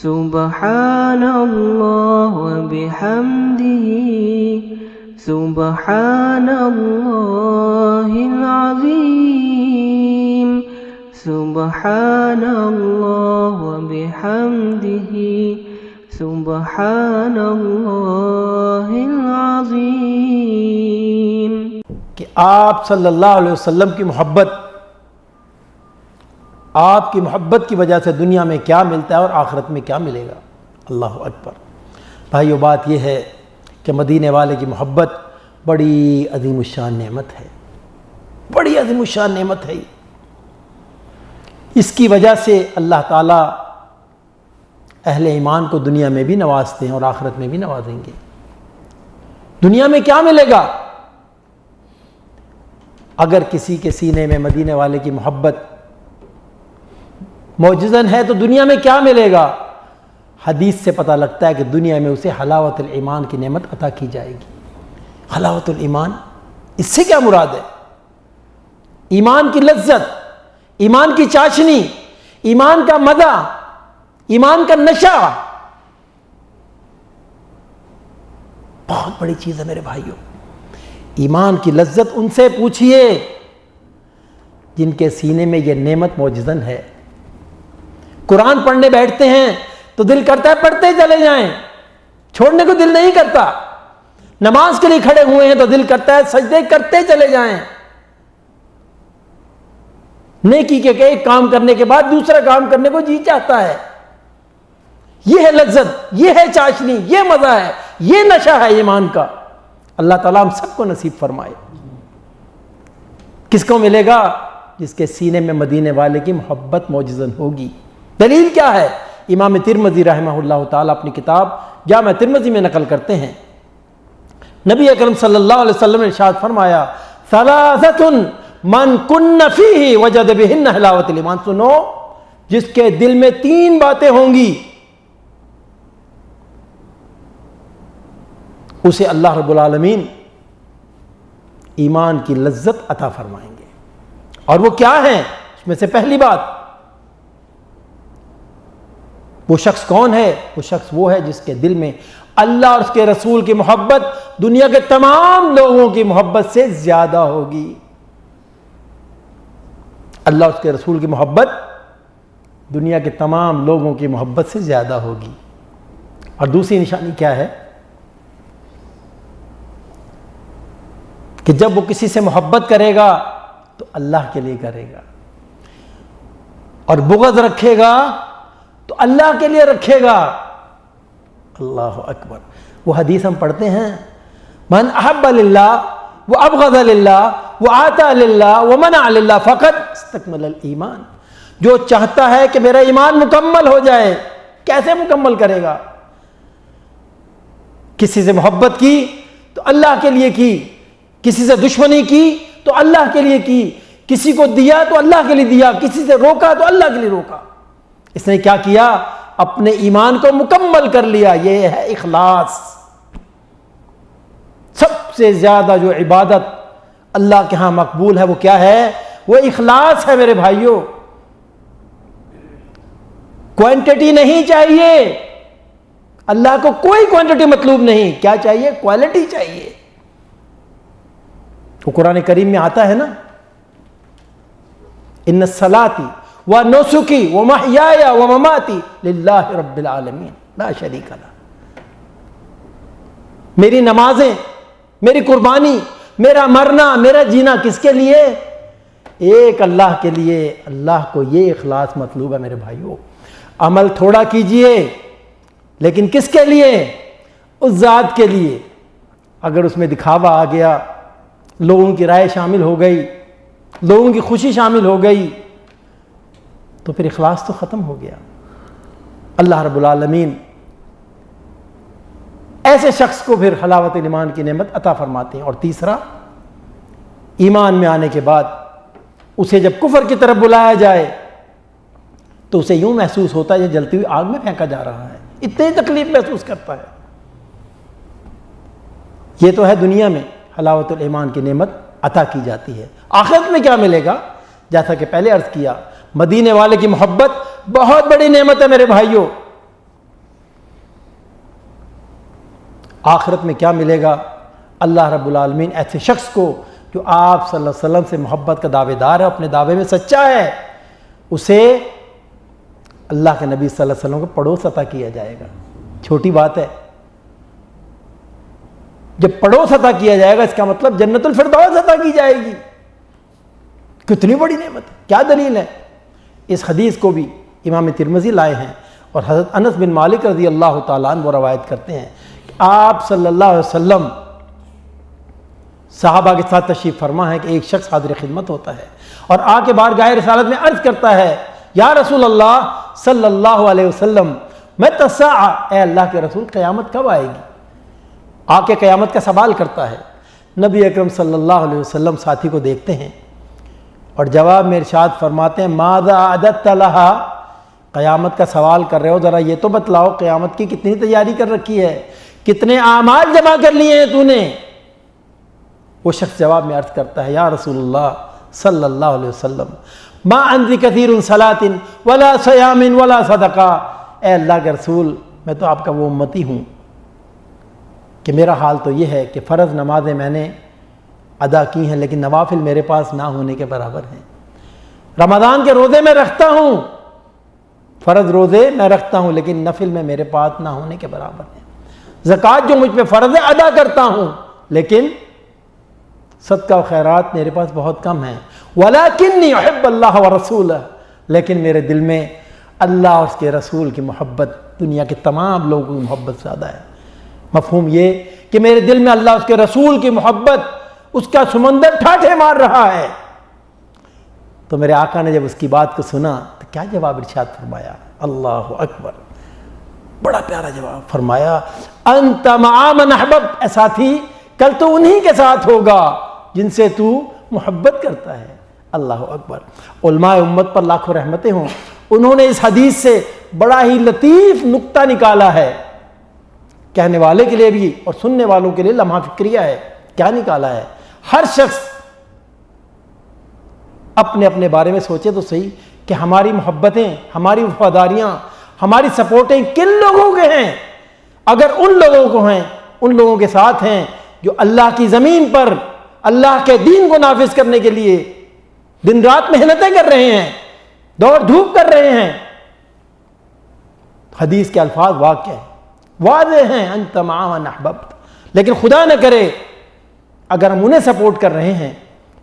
سبحان اللہ وبحمدہ سبحان اللہ العظیم سبحان اللہ وبحمدہ سبحان اللہ العظیم۔ کہ آپ صلی اللہ علیہ وسلم کی محبت، آپ کی محبت کی وجہ سے دنیا میں کیا ملتا ہے اور آخرت میں کیا ملے گا۔ اللہ اکبر۔ بھائیو، بات یہ ہے کہ مدینے والے کی محبت بڑی عظیم الشان نعمت ہے، بڑی عظیم الشان نعمت ہے۔ اس کی وجہ سے اللہ تعالیٰ اہل ایمان کو دنیا میں بھی نوازتے ہیں اور آخرت میں بھی نوازیں گے۔ دنیا میں کیا ملے گا؟ اگر کسی کے سینے میں مدینے والے کی محبت معجزن ہے تو دنیا میں کیا ملے گا؟ حدیث سے پتہ لگتا ہے کہ دنیا میں اسے حلاوت الایمان کی نعمت عطا کی جائے گی۔ حلاوت الایمان، اس سے کیا مراد ہے؟ ایمان کی لذت، ایمان کی چاشنی، ایمان کا مزہ، ایمان کا نشہ، بہت بڑی چیز ہے میرے بھائیوں۔ ایمان کی لذت ان سے پوچھئے جن کے سینے میں یہ نعمت معجزن ہے۔ قرآن پڑھنے بیٹھتے ہیں تو دل کرتا ہے پڑھتے چلے جائیں، چھوڑنے کو دل نہیں کرتا۔ نماز کے لیے کھڑے ہوئے ہیں تو دل کرتا ہے سجدے کرتے چلے جائیں۔ نیکی کے ایک کام کرنے کے بعد دوسرا کام کرنے کو جی چاہتا ہے۔ یہ ہے لذت، یہ ہے چاشنی، یہ مزہ ہے، یہ نشہ ہے ایمان کا۔ اللہ تعالیٰ ہم سب کو نصیب فرمائے۔ کس کو ملے گا؟ جس کے سینے میں مدینے والے کی محبت معجزن ہوگی۔ دلیل کیا ہے؟ امام ترمذی رحمہ اللہ تعالیٰ اپنی کتاب جامع ترمذی میں نقل کرتے ہیں، نبی اکرم صلی اللہ علیہ وسلم نے ارشاد فرمایا، ثلاثۃ من کن فیہ وجد بہن حلاوت الایمان۔ سنو، جس کے دل میں تین باتیں ہوں گی اسے اللہ رب العالمین ایمان کی لذت عطا فرمائیں گے۔ اور وہ کیا ہیں؟ اس میں سے پہلی بات، وہ شخص کون ہے؟ وہ شخص وہ ہے جس کے دل میں اللہ اور اس کے رسول کی محبت دنیا کے تمام لوگوں کی محبت سے زیادہ ہوگی۔ اللہ اور اس کے رسول کی محبت دنیا کے تمام لوگوں کی محبت سے زیادہ ہوگی۔ اور دوسری نشانی کیا ہے؟ کہ جب وہ کسی سے محبت کرے گا تو اللہ کے لیے کرے گا، اور بغض رکھے گا تو اللہ کے لیے رکھے گا۔ اللہ اکبر۔ وہ حدیث ہم پڑھتے ہیں، من احب للہ وابغض للہ وآتى للہ ومنع للہ فقد استکمل الایمان۔ جو چاہتا ہے کہ میرا ایمان مکمل ہو جائے، کیسے مکمل کرے گا؟ کسی سے محبت کی تو اللہ کے لیے کی، کسی سے دشمنی کی تو اللہ کے لیے کی، کسی کو دیا تو اللہ کے لیے دیا، کسی سے روکا تو اللہ کے لیے روکا۔ اس نے کیا کیا؟ اپنے ایمان کو مکمل کر لیا۔ یہ ہے اخلاص۔ سب سے زیادہ جو عبادت اللہ کے ہاں مقبول ہے وہ کیا ہے؟ وہ اخلاص ہے میرے بھائیوں۔ کوانٹٹی نہیں چاہیے، اللہ کو کوئی کوانٹٹی مطلوب نہیں۔ کیا چاہیے؟ کوالٹی چاہیے۔ وہ قرآن کریم میں آتا ہے نا، ان الصلاۃ ونسکی ومحیای ومماتی للہ رب العالمین لا شریک لہ۔ میری نمازیں، میری قربانی، میرا مرنا، میرا جینا کس کے لیے؟ ایک اللہ کے لیے۔ اللہ کو یہ اخلاص مطلوب ہے میرے بھائیوں۔ عمل تھوڑا کیجئے لیکن کس کے لیے؟ اس ذات کے لیے۔ اگر اس میں دکھاوا آ گیا، لوگوں کی رائے شامل ہو گئی، لوگوں کی خوشی شامل ہو گئی، تو پھر اخلاص تو ختم ہو گیا۔ اللہ رب العالمین ایسے شخص کو پھر حلاوت ایمان کی نعمت عطا فرماتے ہیں۔ اور تیسرا، ایمان میں آنے کے بعد اسے جب کفر کی طرف بلایا جائے تو اسے یوں محسوس ہوتا ہے یہ جلتی ہوئی آگ میں پھینکا جا رہا ہے، اتنی تکلیف محسوس کرتا ہے۔ یہ تو ہے دنیا میں حلاوت الایمان کی نعمت عطا کی جاتی ہے۔ آخرت میں کیا ملے گا؟ جیسا کہ پہلے عرض کیا، مدینے والے کی محبت بہت بڑی نعمت ہے میرے بھائیوں۔ آخرت میں کیا ملے گا؟ اللہ رب العالمین ایسے شخص کو جو آپ صلی اللہ علیہ وسلم سے محبت کا دعوے دار ہے، اپنے دعوے میں سچا ہے، اسے اللہ کے نبی صلی اللہ علیہ وسلم کو پڑوس عطا کیا جائے گا۔ چھوٹی بات ہے، جب پڑوس عطا کیا جائے گا اس کا مطلب جنت الفردوس عطا کی جائے گی۔ کتنی بڑی نعمت ہے، کیا دلیل ہے؟ اس حدیث کو بھی امام ترمذی لائے ہیں، اور حضرت انس بن مالک رضی اللہ تعالیٰ عنہ وہ روایت کرتے ہیں کہ آپ صلی اللہ علیہ وسلم صحابہ کے ساتھ تشریف فرما ہے کہ ایک شخص حاضر خدمت ہوتا ہے اور آ کے بارگاہ رسالت میں عرض کرتا ہے، یا رسول اللہ صلی اللہ علیہ وسلم متی الساعہ، اے اللہ کے رسول قیامت کب آئے گی؟ آ کے قیامت کا سوال کرتا ہے۔ نبی اکرم صلی اللہ علیہ وسلم ساتھی کو دیکھتے ہیں اور جواب میں ارشاد فرماتے ہیں، ماذا اعددت لہا، قیامت کا سوال کر رہے ہو، ذرا یہ تو بتلاؤ قیامت کی کتنی تیاری کر رکھی ہے، کتنے اعمال جمع کر لیے ہیں تو نے؟ وہ شخص جواب میں عرض کرتا ہے، یا رسول اللہ صلی اللہ علیہ وسلم ما عندي کثیر صلاۃ ولا صیام ولا صدقہ، اے اللہ کے رسول میں تو آپ کا وہ امتی ہوں کہ میرا حال تو یہ ہے کہ فرض نمازیں میں نے ادا کی ہیں لیکن نوافل میرے پاس نہ ہونے کے برابر ہیں، رمضان کے روزے میں رکھتا ہوں، فرض روزے میں رکھتا ہوں لیکن نفل میں میرے پاس نہ ہونے کے برابر ہیں، زکوٰۃ جو مجھ پہ فرض ہے ادا کرتا ہوں لیکن صدقہ و خیرات میرے پاس بہت کم ہیں، وَلَكِنِّي أُحِبُّ اللَّهَ وَرَسُولَهُ، لیکن میرے دل میں اللہ اور اس کے رسول کی محبت دنیا کے تمام لوگوں کی محبت زیادہ ہے۔ مفہوم یہ کہ میرے دل میں اللہ اس کے رسول کی محبت، اس کا سمندر ٹھاٹھے مار رہا ہے۔ تو میرے آقا نے جب اس کی بات کو سنا تو کیا جواب ارشاد فرمایا؟ اللہ اکبر، بڑا پیارا جواب فرمایا، انت مع من احببت، اے ساتھی کل تو انہی کے ساتھ ہوگا جن سے تو محبت کرتا ہے۔ اللہ اکبر۔ علماء امت پر لاکھوں رحمتیں ہوں، انہوں نے اس حدیث سے بڑا ہی لطیف نقطہ نکالا ہے، کہنے والے کے لیے بھی اور سننے والوں کے لیے لمحہ فکریہ ہے۔ کیا نکالا ہے؟ ہر شخص اپنے اپنے بارے میں سوچے تو صحیح کہ ہماری محبتیں، ہماری وفاداریاں، ہماری سپورٹیں کن لوگوں کے ہیں؟ اگر ان لوگوں کو ہیں، ان لوگوں کے ساتھ ہیں جو اللہ کی زمین پر اللہ کے دین کو نافذ کرنے کے لیے دن رات محنتیں کر رہے ہیں، دوڑ دھوپ کر رہے ہیں، حدیث کے الفاظ واضح ہیں، انت مع من احببت، لیکن خدا نہ کرے اگر ہم انہیں سپورٹ کر رہے ہیں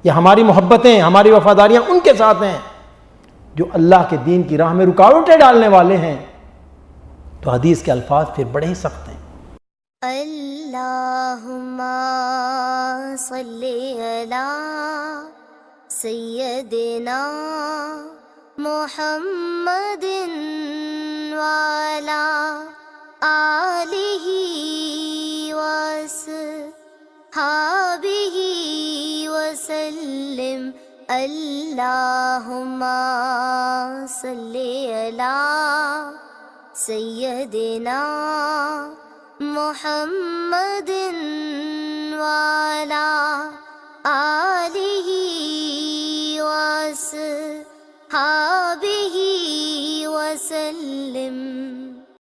یا ہماری محبتیں، ہماری وفاداریاں ان کے ساتھ ہیں جو اللہ کے دین کی راہ میں رکاوٹیں ڈالنے والے ہیں، تو حدیث کے الفاظ پھر بڑے ہی سخت ہیں۔ اللہم صلی علی سیدنا محمد وعلی آلہ وصحبہ وسلم۔ اللہم صلی علی سیدنا محمد